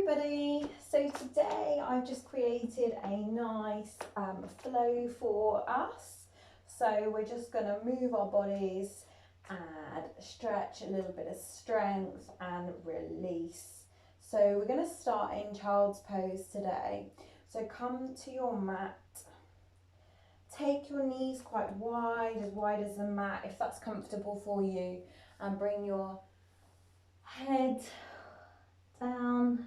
everybody, so today I've just created a nice flow for us. So we're just going to move our bodies and stretch, a little bit of strength and release. So we're going to start in child's pose today. So come to your mat, take your knees quite wide as the mat if that's comfortable for you, and bring your head down,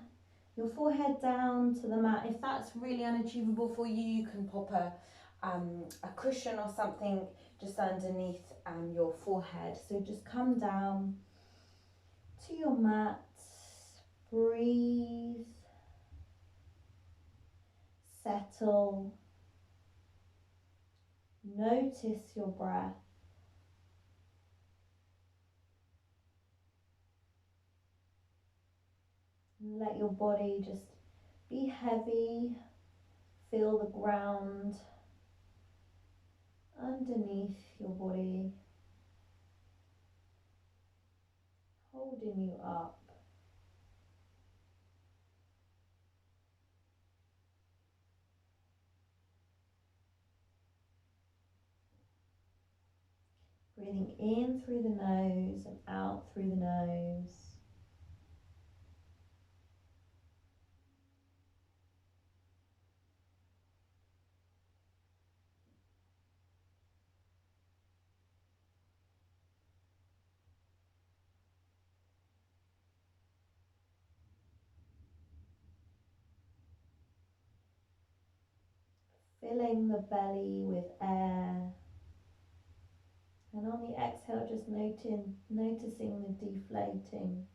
your forehead down to the mat. If that's really unachievable for you, you can pop a cushion or something just underneath your forehead. So just come down to your mat, breathe, settle, notice your breath. Let your body just be heavy, feel the ground underneath your body, holding you up. Breathing in through the nose and out through the nose. Filling the belly with air. And on the exhale, just noticing the deflating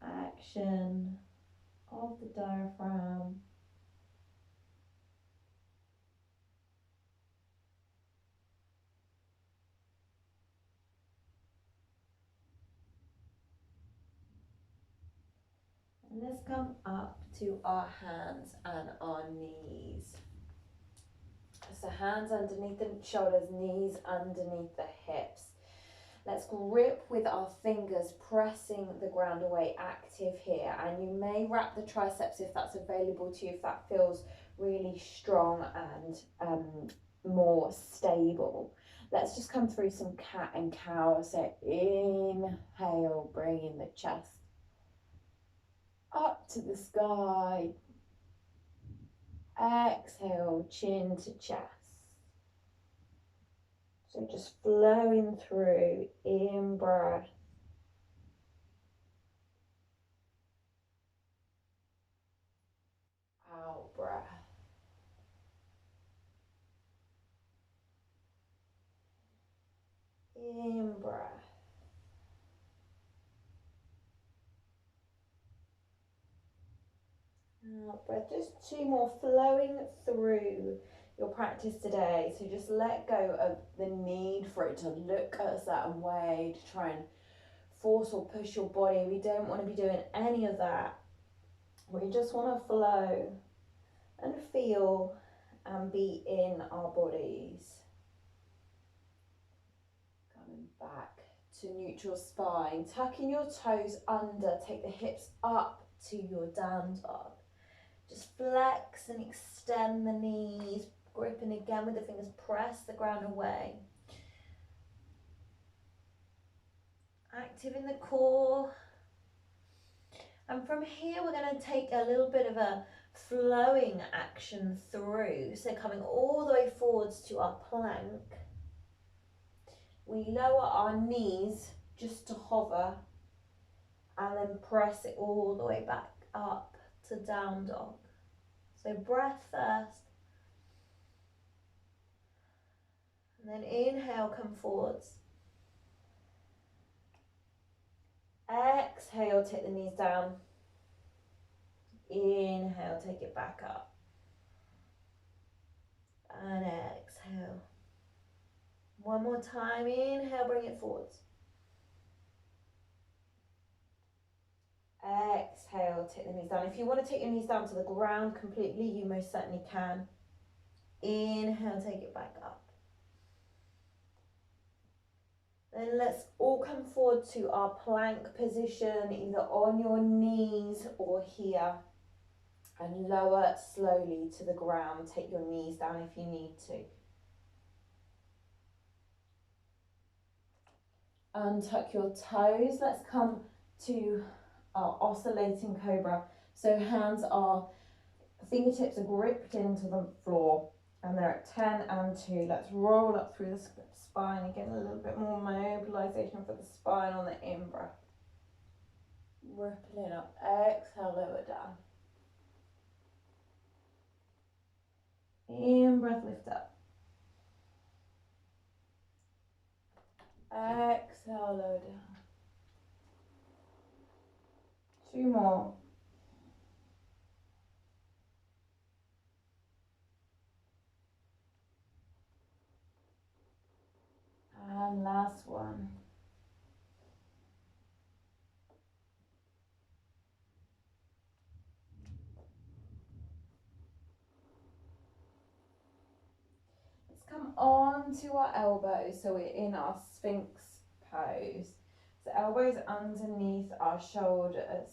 action of the diaphragm. And let's come up to our hands and our knees. So hands underneath the shoulders, knees underneath the hips. Let's grip with our fingers, pressing the ground away, active here. And you may wrap the triceps if that's available to you, if that feels really strong and more stable. Let's just come through some cat and cow. So inhale, bringing the chest up to the sky. Exhale, chin to chest. So just flowing through, in breath. Out breath. In breath. Out breath. Just two more, flowing through your practice today. So just let go of the need for it to look a certain way, to try and force or push your body. We don't want to be doing any of that. We just want to flow and feel and be in our bodies. Coming back to neutral spine, tucking your toes under, take the hips up to your down dog. Just flex and extend the knees, gripping again with the fingers, press the ground away. Active in the core. And from here we're going to take a little bit of a flowing action through. So coming all the way forwards to our plank. We lower our knees just to hover and then press it all the way back up to down dog. So breath first. And then inhale, come forwards. Exhale, take the knees down. Inhale, take it back up. And exhale. One more time, inhale, bring it forwards. Exhale, take the knees down. If you want to take your knees down to the ground completely, you most certainly can. Inhale, take it back up. Then let's all come forward forward to our plank position, either on your knees or here, and lower slowly to the ground. Take your knees down if you need to. Untuck your toes. Let's come to our oscillating cobra. So fingertips are gripped into the floor, and they're at 10 and 2. Let's roll up through the spine and get a little bit more mobilization for the spine on the in-breath. Rippling up, exhale, lower down. In-breath, lift up. Exhale, lower down. 2 more. And last one. Let's come on to our elbows, so we're in our Sphinx pose. So elbows underneath our shoulders.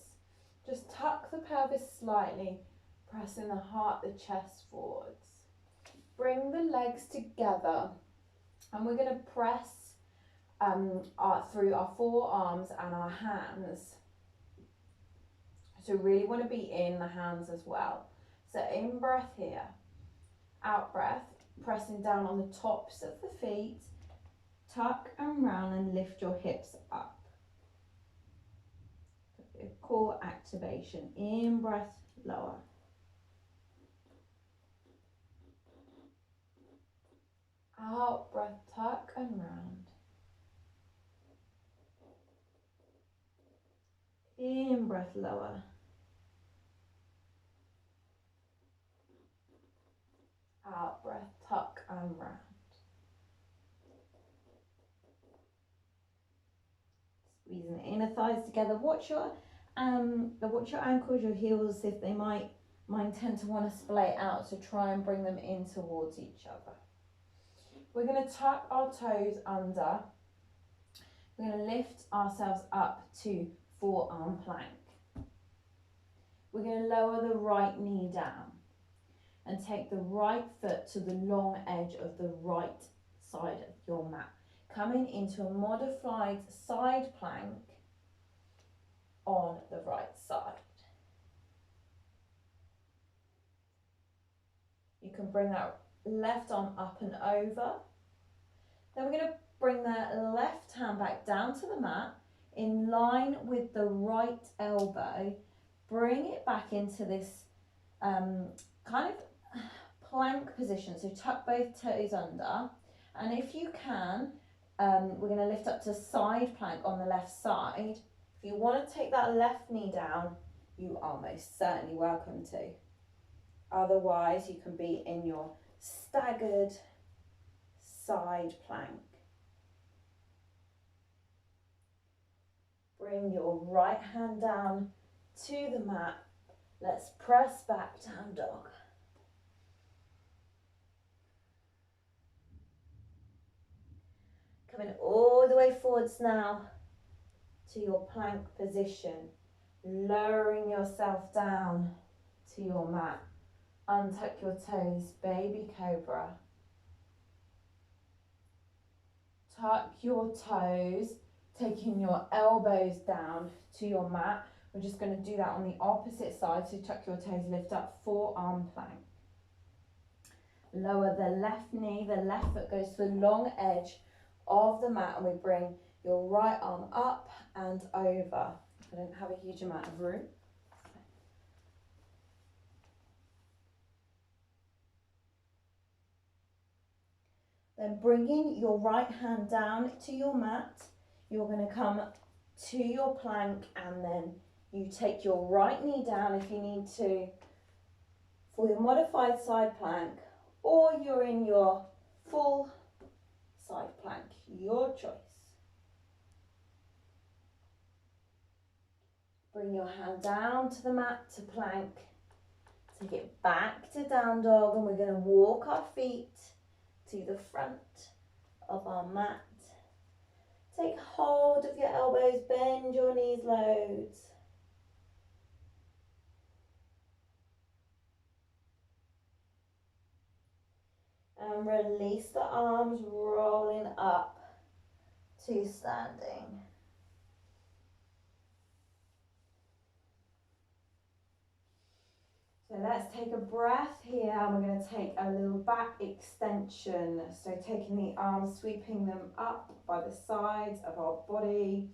Just tuck the pelvis slightly, pressing the heart, the chest forwards. Bring the legs together, and we're going to press through our forearms and our hands. So really want to be in the hands as well. So in breath here, out breath, pressing down on the tops of the feet, tuck and round and lift your hips up. Core activation, in breath, lower. Out breath, tuck and round. In breath, lower. Out breath, tuck and round. Squeezing the inner thighs together. Watch your ankles, your heels, if they mine tend to want to splay out, so try and bring them in towards each other. We're going to tuck our toes under. We're going to lift ourselves up to forearm plank. We're going to lower the right knee down and take the right foot to the long edge of the right side of your mat, coming into a modified side plank on the right side. You can bring that left arm up and over. Then we're going to bring that left hand back down to the mat in line with the right elbow. Bring it back into this kind of plank position. So tuck both toes under. And if you can, we're going to lift up to side plank on the left side. If you want to take that left knee down, you are most certainly welcome to. Otherwise, you can be in your staggered side plank. Bring your right hand down to the mat. Let's press back, down dog. Coming all the way forwards now to your plank position, lowering yourself down to your mat. Untuck your toes, baby cobra. Tuck your toes, taking your elbows down to your mat. We're just going to do that on the opposite side. So tuck your toes, lift up, forearm plank. Lower the left knee, the left foot goes to the long edge of the mat, and we bring your right arm up and over. I don't have a huge amount of room. Then bringing your right hand down to your mat, you're going to come to your plank, and then you take your right knee down if you need to for your modified side plank, or you're in your full side plank, your choice. Bring your hand down to the mat to plank, take it back to down dog, and we're going to walk our feet to the front of our mat. Take hold of your elbows elbows, bend your knees loads. And release the arms, rolling up to standing. So let's take a breath here, and we're going to take a little back extension. So taking the arms, sweeping them up by the sides of our body.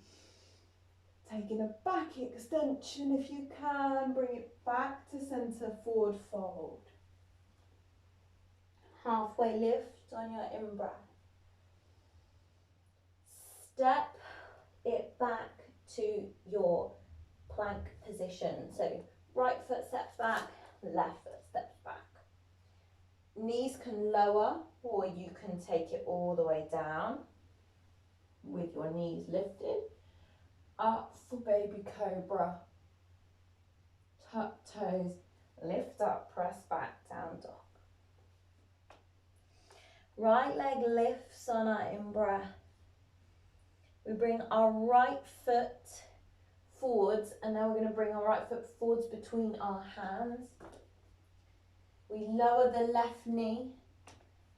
Taking a back extension if you can, bring it back to center, forward fold. Halfway lift on your in-breath. Step it back to your plank position. So right foot steps back, left foot steps back. Knees can lower, or you can take it all the way down with your knees lifted. Up for baby cobra. Tuck toes, lift up, press back, down dog. Right leg lifts on our in-breath. We bring our right foot forwards, and now we're going to bring our right foot forwards between our hands. We lower the left knee.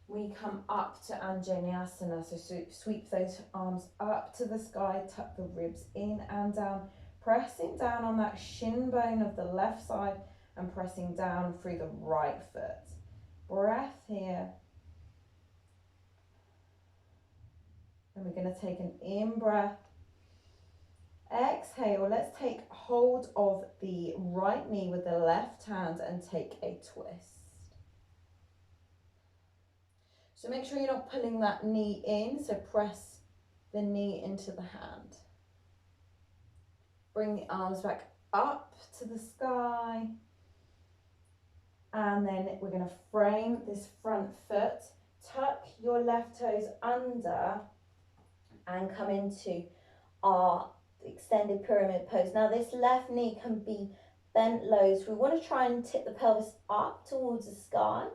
We come up to Anjaneyasana, so sweep those arms up to the sky, tuck the ribs in and down, pressing down on that shin bone of the left side and pressing down through the right foot. Breath here. And we're going to take an in-breath. Exhale, let's take hold of the right knee with the left hand and take a twist. So make sure you're not pulling that knee in, so press the knee into the hand. Bring the arms back up to the sky. And then we're going to frame this front foot. Tuck your left toes under and come into our extended pyramid pose. Now this left knee can be bent low, so we want to try and tip the pelvis up towards the sky.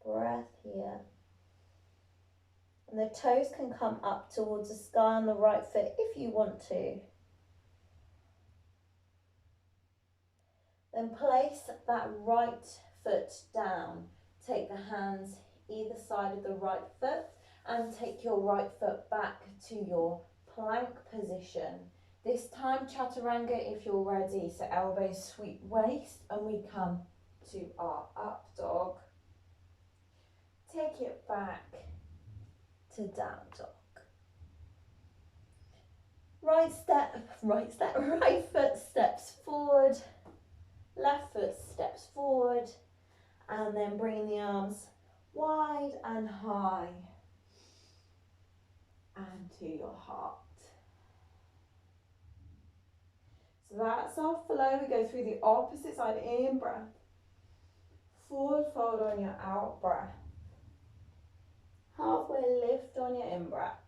Breath here. And the toes can come up towards the sky on the right foot if you want to. Then place that right foot down. Take the hands either side of the right foot and take your right foot back to your plank position. This time chaturanga if you're ready. So elbows sweep waist, and we come to our up dog. Take it back to down dog. Right foot steps forward, left foot steps forward, and then bringing the arms wide and high and to your heart. So that's our flow. We go through the opposite side. In breath, forward fold on your out breath. Halfway lift on your in-breath.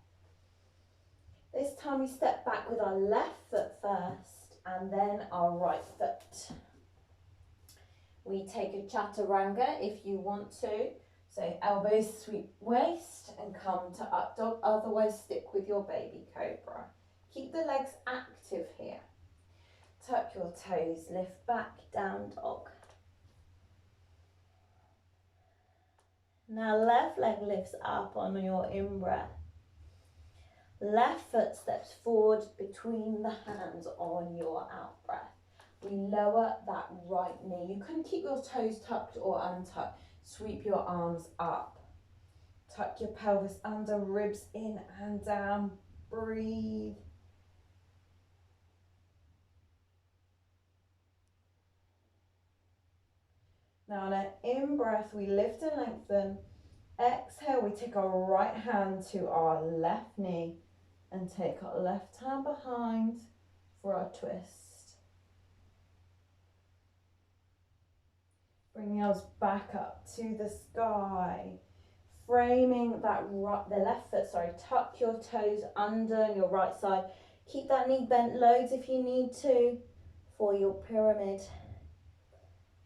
This time we step back with our left foot first and then our right foot. We take a chaturanga if you want to. So elbows sweep waist and come to up dog. Otherwise stick with your baby cobra. Keep the legs active here. Tuck your toes, lift back, down dog. Now left leg lifts up on your in-breath. Left foot steps forward between the hands on your out-breath. We lower that right knee. You can keep your toes tucked or untucked. Sweep your arms up. Tuck your pelvis under, ribs in and down. Breathe. Now on an in-breath, we lift and lengthen. Exhale, we take our right hand to our left knee and take our left hand behind for our twist. Bring the arms back up to the sky. Framing that the left foot, tuck your toes under your right side. Keep that knee bent loads if you need to for your pyramid.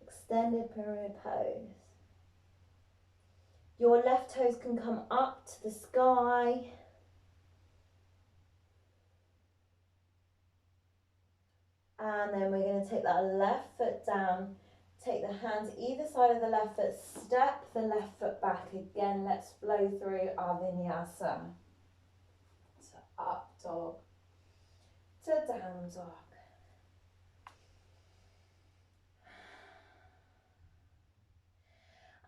Extended pyramid pose. Your left toes can come up to the sky. And then we're going to take that left foot down, take the hands either side of the left foot, step the left foot back. Again, let's flow through our vinyasa. So up dog to down dog.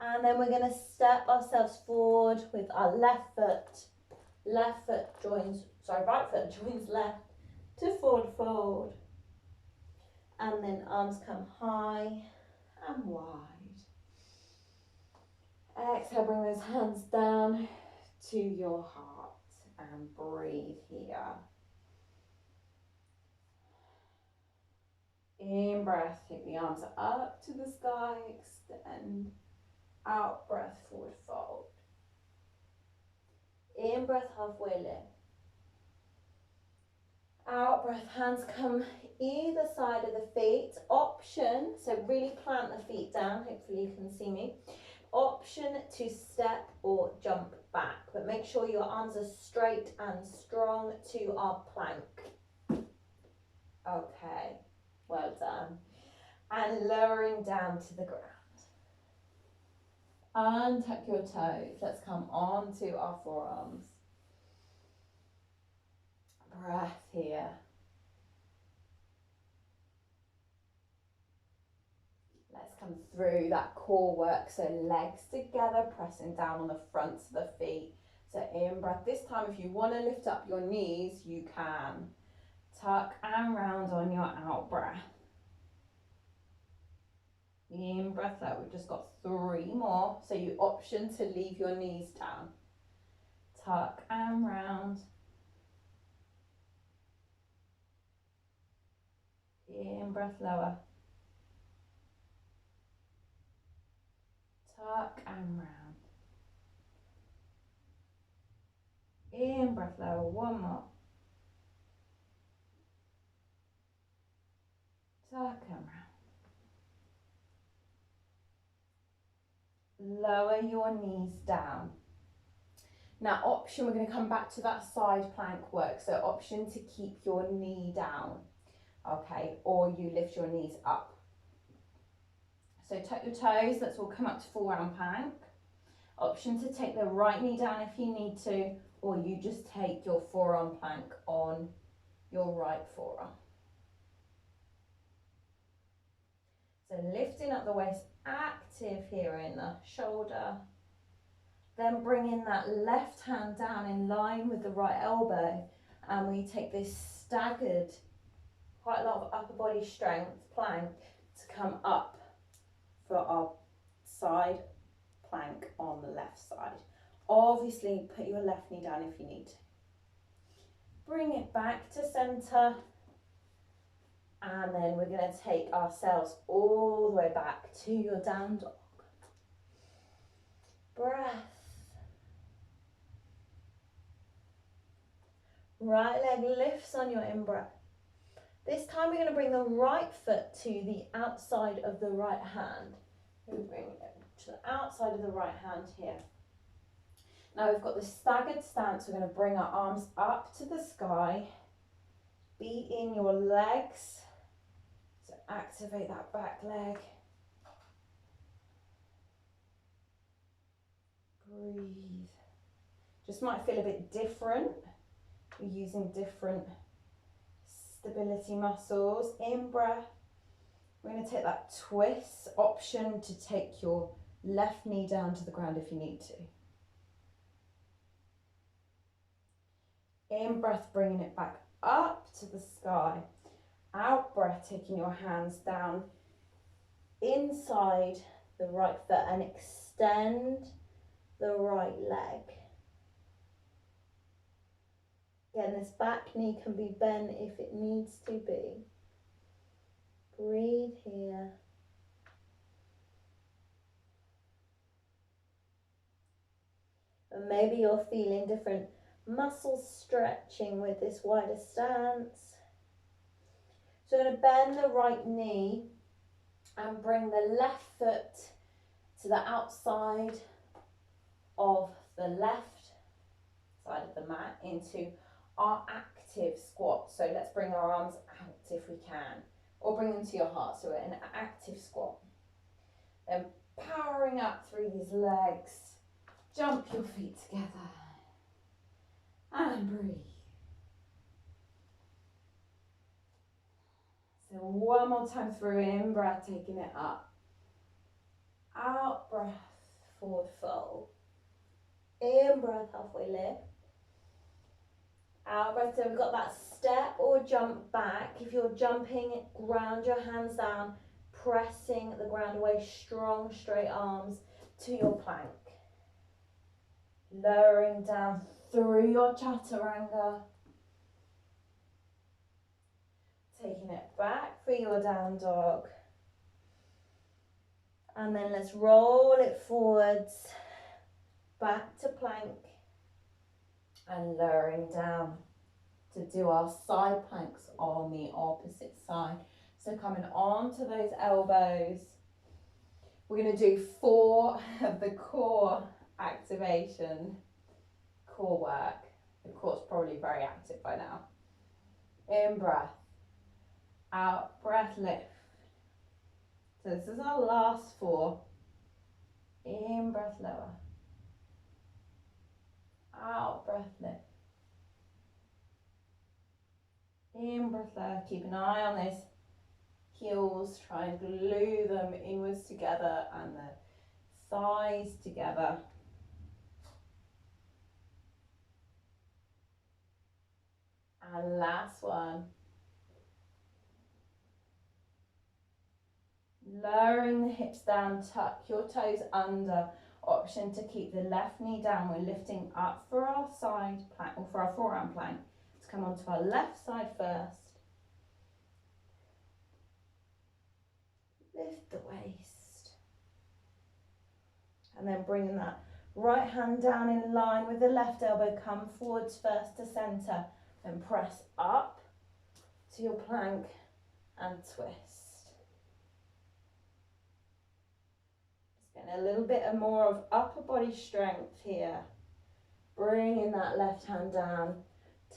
And then we're going to step ourselves forward with our right foot joins left to forward fold. And then arms come high and wide. Exhale, bring those hands down to your heart and breathe here. In breath, take the arms up to the sky, extend. Out breath, forward fold. In breath, halfway lift. Out breath, hands come either side of the feet. Option, so really plant the feet down, hopefully you can see me. Option to step or jump back, but make sure your arms are straight and strong to our plank. Okay, well done. And lowering down to the ground. Untuck your toes. Let's come on to our forearms. Breath here. Let's come through that core work. So legs together, pressing down on the fronts of the feet. So in breath. This time, if you want to lift up your knees, you can. Tuck and round on your out breath. In breath out, we've just got 3 more. So you option to leave your knees down. Tuck and round. In breath, lower. Tuck and round. In breath, lower. 1 more. Tuck and round. Lower your knees down. Now option, we're going to come back to that side plank work. So option to keep your knee down, okay, or you lift your knees up. So tuck your toes, let's all come up to full round plank. Option to take the right knee down if you need to, or you just take your forearm plank on your right forearm. So lifting up the waist, active here in the shoulder. Then bringing that left hand down in line with the right elbow. And we take this staggered, quite a lot of upper body strength plank to come up for our side plank on the left side. Obviously, put your left knee down if you need to. Bring it back to center. And then we're going to take ourselves all the way back to your down dog. Breath. Right leg lifts on your in-breath. This time we're going to bring the right foot to the outside of the right hand. We bring it to the outside of the right hand here. Now we've got the staggered stance. We're going to bring our arms up to the sky. Be in your legs. So activate that back leg. Breathe. Just might feel a bit different. We're using different stability muscles. In breath, we're going to take that twist. Option to take your left knee down to the ground if you need to. In breath, bringing it back up to the sky. Out breath, taking your hands down inside the right foot and extend the right leg. Again, this back knee can be bent if it needs to be. Breathe here. And maybe you're feeling different muscles stretching with this wider stance. So I'm going to bend the right knee and bring the left foot to the outside of the left side of the mat into our active squat. So let's bring our arms out if we can. or bring them to your heart. So we're in an active squat. Then powering up through these legs, jump your feet together and breathe. So one more time through, in breath, taking it up. Out breath, forward fold. In breath, halfway lift. Out breath, so we've got that step or jump back. If you're jumping, ground your hands down, pressing the ground away, strong straight arms to your plank. Lowering down through your chaturanga. Taking it back for your down dog. And then let's roll it forwards, back to plank, and lowering down to do our side planks on the opposite side. So coming onto those elbows. We're going to do 4 of the core activation, core work. The core's probably very active by now. In breath, out breath, lift. So this is our last 4. In breath, lower. Out breath, lift. In breath, lower. Keep an eye on those heels. Try and glue them inwards together and the thighs together. And last one. Lowering the hips down, tuck your toes under. Option to keep the left knee down. We're lifting up for our side plank, or for our forearm plank. Let's come onto our left side first. Lift the waist. And then bringing that right hand down in line with the left elbow. Come forwards first to centre. Then press up to your plank and twist. Getting a little bit more of upper body strength here. Bringing that left hand down.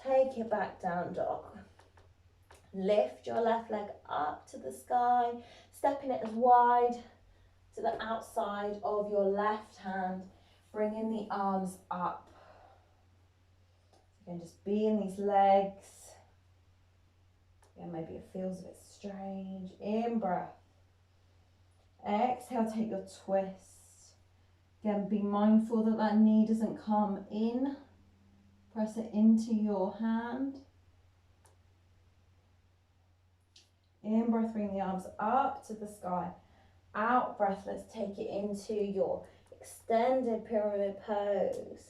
Take it back, down dog. Lift your left leg up to the sky. Stepping it as wide to the outside of your left hand. Bringing the arms up. Again, just be in these legs. Yeah, maybe it feels a bit strange. In breath. Exhale, take your twist. Again, be mindful that that knee doesn't come in. Press it into your hand. In breath, bring the arms up to the sky. Out breath, let's take it into your extended pyramid pose.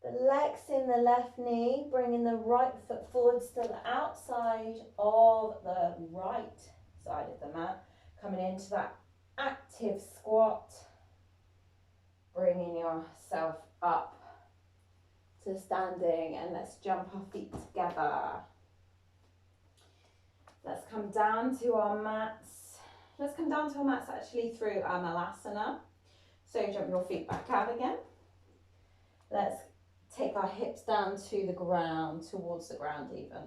Flexing the left knee, bringing the right foot forwards to the outside of the right side of the mat. Coming into that active squat. Bringing yourself up to standing, and let's jump our feet together. Let's come down to our mats. Let's come down to our mats actually through our malasana. So jump your feet back out again. Let's take our hips down to the ground, towards the ground even.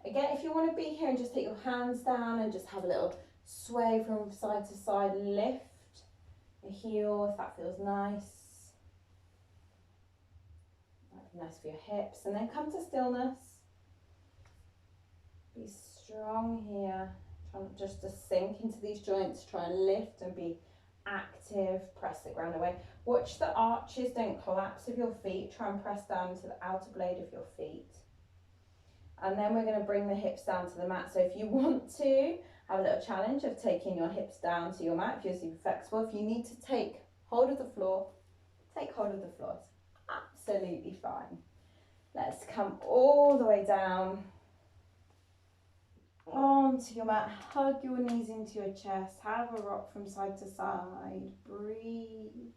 Again, if you want to be here and just take your hands down and just have a little sway from side to side, lift the heel if that feels nice. Might be nice for your hips. And then come to stillness. Be strong here. Try not just to sink into these joints. Try and lift and be active. Press the ground away. Watch the arches don't collapse of your feet. Try and press down to the outer blade of your feet. And then we're going to bring the hips down to the mat. So if you want to have a little challenge of taking your hips down to your mat, if you're super flexible, if you need to take hold of the floor, take hold of the floor. It's absolutely fine. Let's come all the way down onto your mat. Hug your knees into your chest. Have a rock from side to side. Breathe.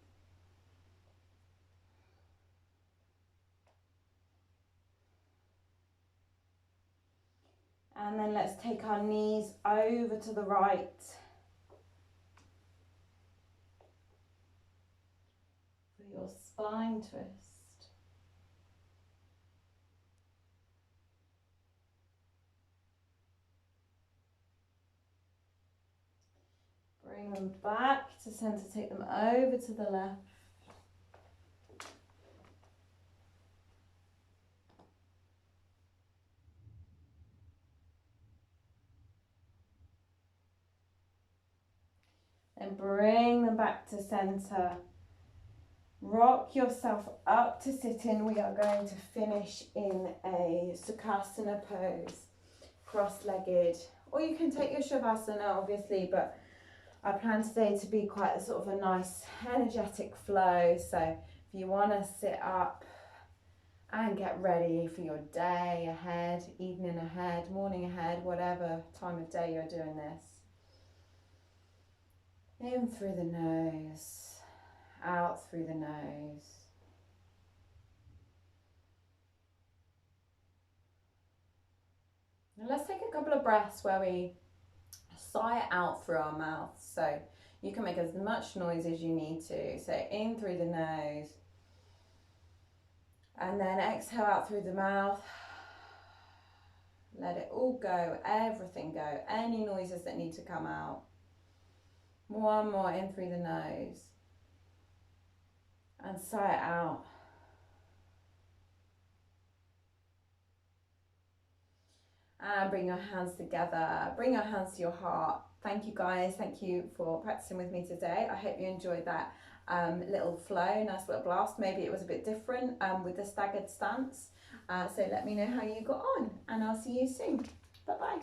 And then let's take our knees over to the right. your spine twist. Bring them back to centre, take them over to the left. And bring them back to centre. Rock yourself up to sitting. We are going to finish in a Sukhasana pose, cross-legged. Or you can take your Shavasana, obviously, but I plan today to be quite a sort of a nice energetic flow. So if you want to sit up and get ready for your day ahead, evening ahead, morning ahead, whatever time of day you're doing this. In through the nose, out through the nose. And let's take a couple of breaths where we sigh it out through our mouth. So you can make as much noise as you need to. So in through the nose. And then exhale out through the mouth. Let it all go, everything go. Any noises that need to come out. One more in through the nose. And sigh it out. And bring your hands together. Bring your hands to your heart. Thank you guys. Thank you for practicing with me today. I hope you enjoyed that little flow, nice little blast. Maybe it was a bit different with the staggered stance. So let me know how you got on. And I'll see you soon. Bye-bye.